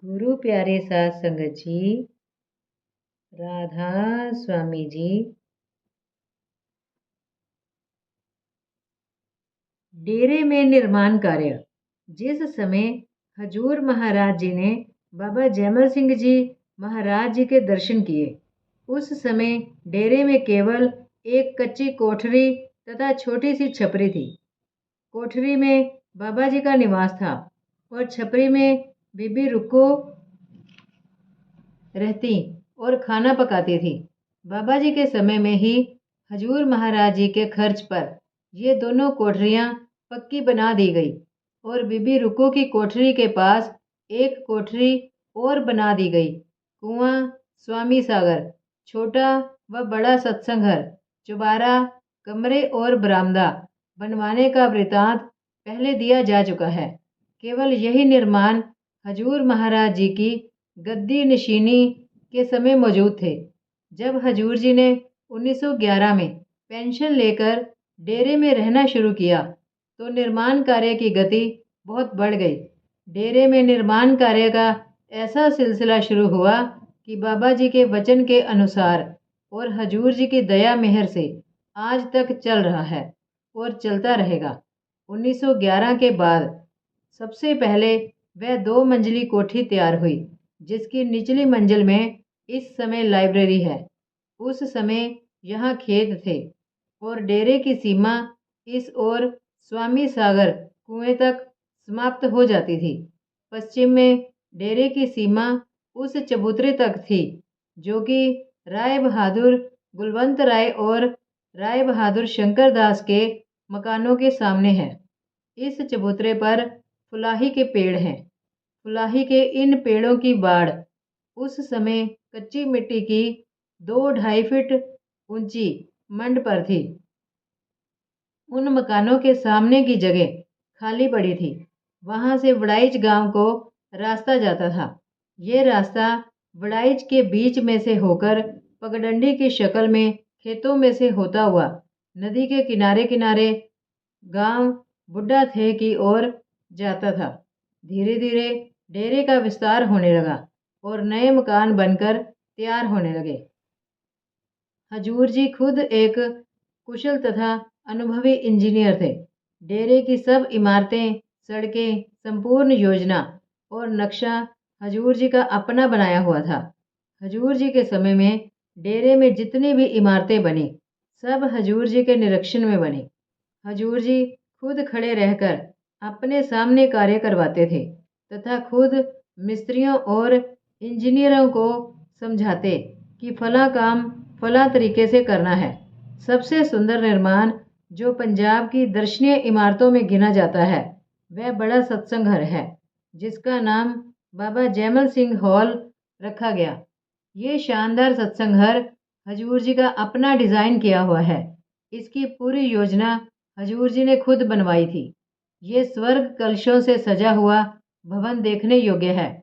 गुरु प्यारे साध संगत जी, राधा स्वामी जी, डेरे में निर्माण कार्य। जिस समय हजूर महाराज जी ने बाबा जैमल सिंह जी महाराज जी के दर्शन किए, उस समय डेरे में केवल एक कच्ची कोठरी तथा छोटी सी छपरी थी। कोठरी में बाबा जी का निवास था और छपरी में बीबी रुक्को रहती और खाना पकाती थी। बाबा जी के समय में ही हजूर महाराज जी के खर्च पर ये दोनों कोठरियां पक्की बना दी गई और बीबी रुक्को की कोठरी के पास एक कोठरी और बना दी गई। कुआं, स्वामी सागर, छोटा व बड़ा सत्संग घर, चुबारा, कमरे और बरामदा बनवाने का वृतांत पहले दिया जा चुका है। केवल यही निर्माण हजूर महाराज जी की गद्दी नशीनी के समय मौजूद थे। जब हजूर जी ने 1911 में पेंशन लेकर डेरे में रहना शुरू किया तो निर्माण कार्य की गति बहुत बढ़ गई। डेरे में निर्माण कार्य का ऐसा सिलसिला शुरू हुआ कि बाबा जी के वचन के अनुसार और हजूर जी की दया मेहर से आज तक चल रहा है और चलता रहेगा। 1911 के बाद सबसे पहले वह 2 मंजिली कोठी तैयार हुई, जिसकी निचली मंजिल में इस समय लाइब्रेरी है। उस समय यहाँ खेत थे और डेरे की सीमा इस ओर स्वामी सागर कुएं तक समाप्त हो जाती थी। पश्चिम में डेरे की सीमा उस चबूतरे तक थी जो कि राय बहादुर गुलवंत राय और राय बहादुर शंकर दास के मकानों के सामने है। इस चबूतरे पर फुलाही के पेड़ हैं। फुलाही के इन पेड़ों की बाड़ उस समय कच्ची मिट्टी की 2-2.5 फीट ऊंची मंड पर थी। उन मकानों के सामने की जगह खाली पड़ी थी। वहां से वड़ाइच गांव को रास्ता जाता था। ये रास्ता वड़ाइच के बीच में से होकर पगडंडी की शक्ल में खेतों में से होता हुआ नदी के किनारे किनारे गांव बुड्ढा थे की ओर जाता था। धीरे धीरे डेरे का विस्तार होने लगा और नए मकान बनकर तैयार होने लगे। हजूर जी खुद एक कुशल तथा अनुभवी इंजीनियर थे। डेरे की सब इमारतें, सड़कें, संपूर्ण योजना और नक्शा हजूर जी का अपना बनाया हुआ था। हजूर जी के समय में डेरे में जितनी भी इमारतें बनी, सब हजूर जी के निरीक्षण में बनी। हजूर जी खुद खड़े रहकर अपने सामने कार्य करवाते थे तथा खुद मिस्त्रियों और इंजीनियरों को समझाते कि फला काम फला तरीके से करना है। सबसे सुंदर निर्माण जो पंजाब की दर्शनीय इमारतों में गिना जाता है वह बड़ा सत्संग घर है, जिसका नाम बाबा जैमल सिंह हॉल रखा गया। ये शानदार सत्संग घर हजूर जी का अपना डिजाइन किया हुआ है। इसकी पूरी योजना हजूर जी ने खुद बनवाई थी। ये स्वर्ग कलशों से सजा हुआ भवन देखने योग्य है।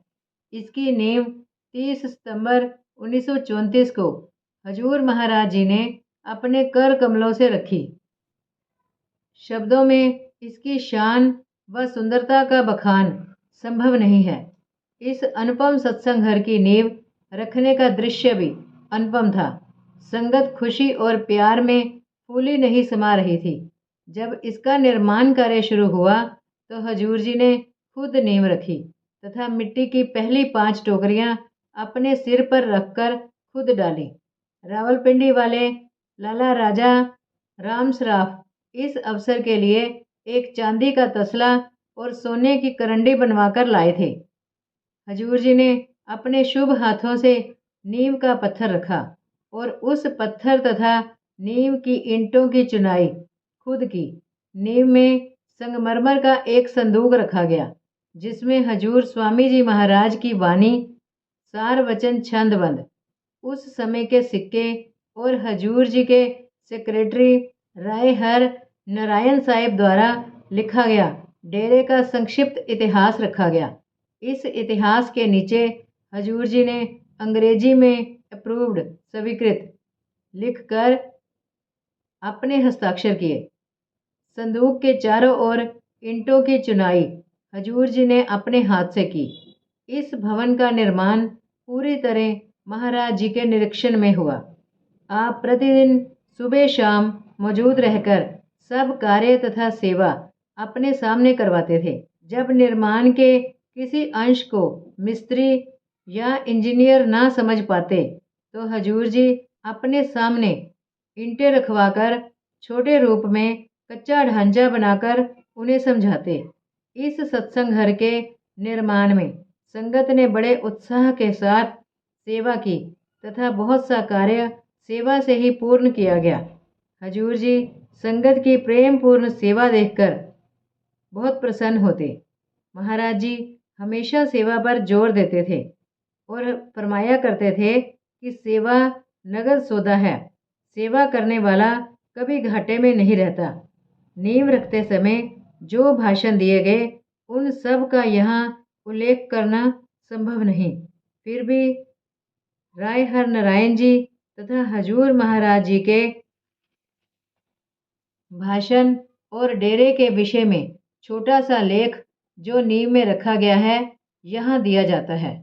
इसकी नींव 30 सितंबर 1934 को हजूर महाराज जी ने अपने कर कमलों से रखी। शब्दों में इसकी शान व सुंदरता का बखान संभव नहीं है। इस अनुपम सत्संग घर की नींव रखने का दृश्य भी अनुपम था। संगत खुशी और प्यार में फूली नहीं समा रही थी। जब इसका निर्माण कार्य शुरू हुआ तो हजूर जी ने खुद नींव रखी तथा मिट्टी की पहली 5 टोकरियां अपने सिर पर रखकर खुद डाली। रावलपिंडी वाले लाला राजा राम सराफ इस अवसर के लिए एक चांदी का तसला और सोने की करंडी बनवाकर लाए थे। हजूर जी ने अपने शुभ हाथों से नींव का पत्थर रखा और उस पत्थर तथा नींव की ईंटों की चुनाई खुद की। नींव में संगमरमर का एक संदूक रखा गया, जिसमें हजूर स्वामी जी महाराज की वाणी, सार वचन छंदबंद, उस समय के सिक्के और हजूर जी के सेक्रेटरी राय हर नारायण साहिब द्वारा लिखा गया डेरे का संक्षिप्त इतिहास रखा गया। इस इतिहास के नीचे हजूर जी ने अंग्रेजी में अप्रूव्ड स्वीकृत लिखकर अपने हस्ताक्षर किए। संदूक के चारों ओर ईंटों की चुनाई हजूर जी ने अपने हाथ से की। इस भवन का निर्माण पूरी तरह महाराज जी के निरीक्षण में हुआ। आप प्रतिदिन सुबह शाम मौजूद रहकर सब कार्य तथा सेवा अपने सामने करवाते थे। जब निर्माण के किसी अंश को मिस्त्री या इंजीनियर ना समझ पाते तो हजूर जी अपने सामने ईंटें रखवाकर छोटे रूप में कच्चा ढांचा बनाकर उन्हें समझाते। इस सत्संग घर के निर्माण में संगत ने बड़े उत्साह के साथ सेवा की तथा बहुत सा कार्य सेवा से ही पूर्ण किया गया। हजूर जी संगत की प्रेम पूर्ण सेवा देखकर बहुत प्रसन्न होते। महाराज जी हमेशा सेवा पर जोर देते थे और फरमाया करते थे कि सेवा नगद सौदा है, सेवा करने वाला कभी घाटे में नहीं रहता। नींव रखते समय जो भाषण दिए गए उन सब का यहाँ उल्लेख करना संभव नहीं, फिर भी राय हर नारायण जी तथा हजूर महाराज जी के भाषण और डेरे के विषय में छोटा सा लेख जो नींव में रखा गया है यहाँ दिया जाता है।